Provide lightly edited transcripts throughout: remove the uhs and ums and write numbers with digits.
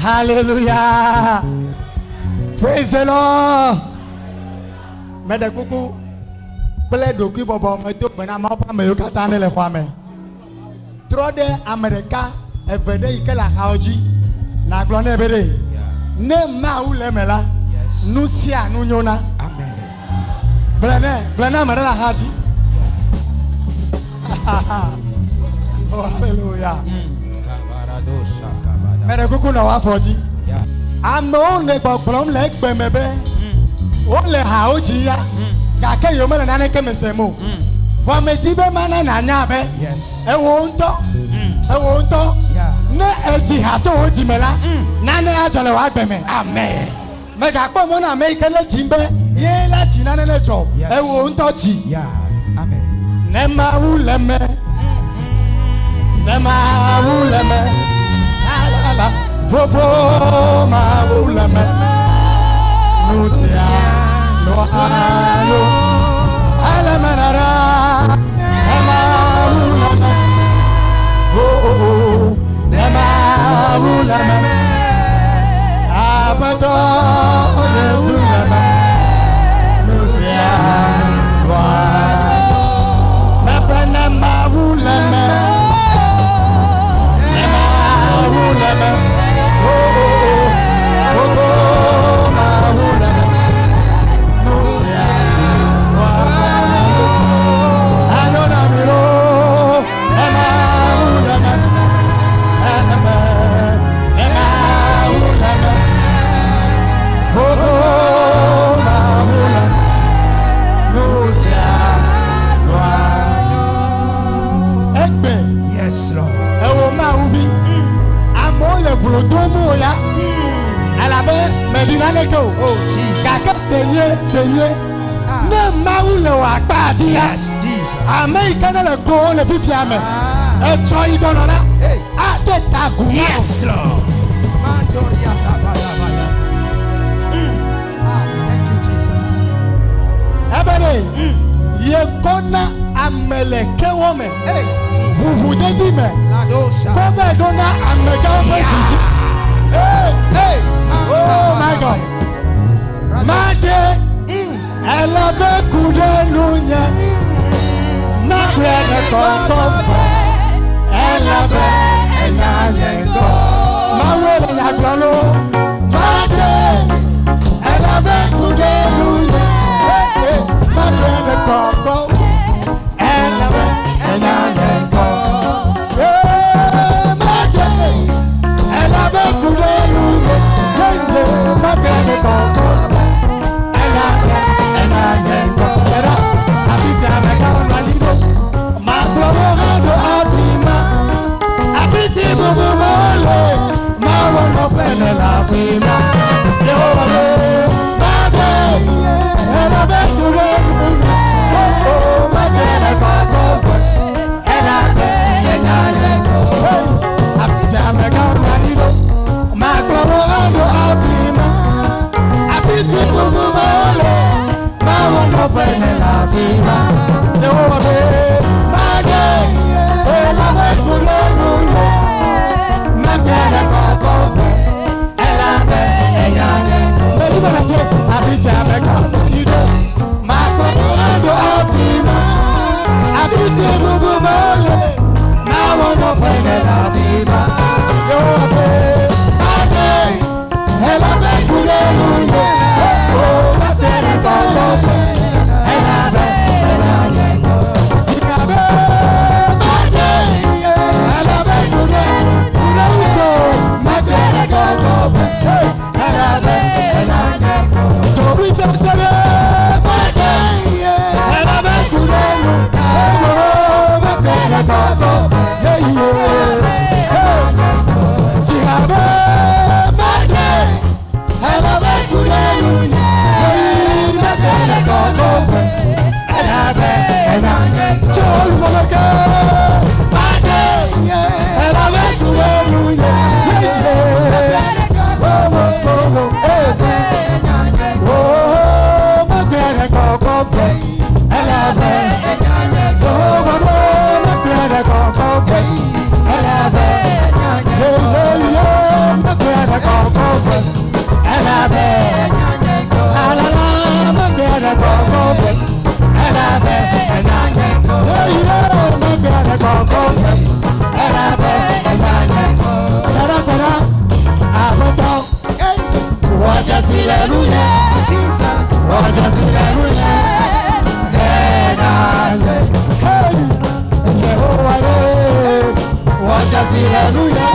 Hallelujah. Praise the Lord. Mede kuku ple doki bobo me to pena ma pa me yo kata ne le kwa me. Trode America evede ikela haoji na glo na ebede. Ne ma u le mela. Nu sia nu nyona. Amen. Blana mara la haji. Oh hallelujah. Mede kuku na wa foji. Amo ne gbọgbọm le gbemebe. O le haoji ya. Kake yo mele nane ke mesemo. Wa mejibe mana na nya be. Yes. E wo nto. Ne eji ha to oji mela. Nane ajole wa gbeme. Amen. Me ga po mo na me ikele jimbe. Ye la ji nane le jo. E wo nto ji. Yeah. Amen. Ne ma uleme. Ne ma uleme. La la. Vovo ma uleme. Nutia. No ayo, alamanara, emaulama, oh, emaulama, abato nezulama, nusia, wa, napana maulama, emaulama, oh, maulama. Yes, Lord. Oh, Jesus. Yes, Jesus. Yes, Lord. Thank you, Jesus. Ye kona ameleke wome. Hey, Vuvu dedi me. Kobe dona amega presiji. Hey. Oh my God. Made. Elabe kude nunye. Nakwe ne koko. Elabe enyanye ko. Mawe le nyaglano. Made. Elabe kude nunye. Nakwe ne koko. Elabe enyanye ko. Made. Elabe kude nunye. Nakwe ne koko. Hallelujah.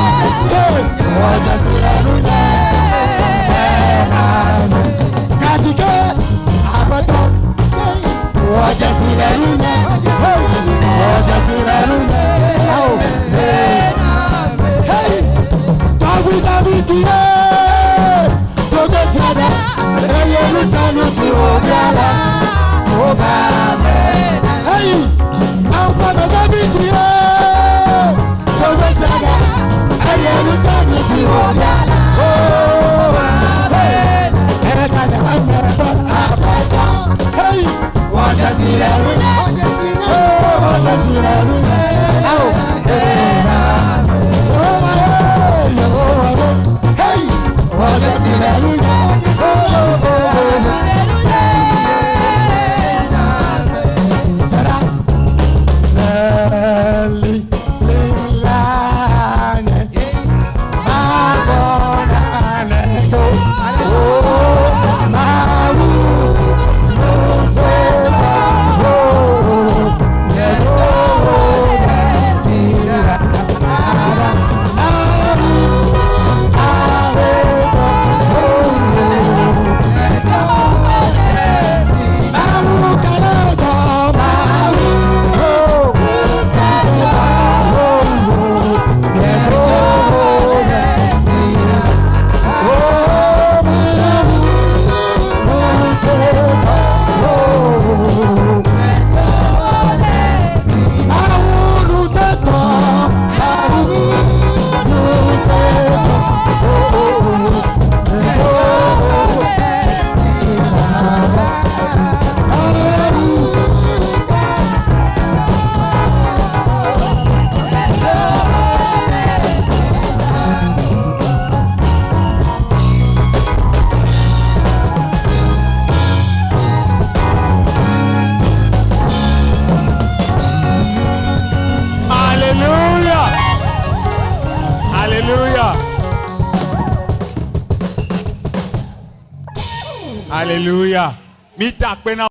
Hallelujah.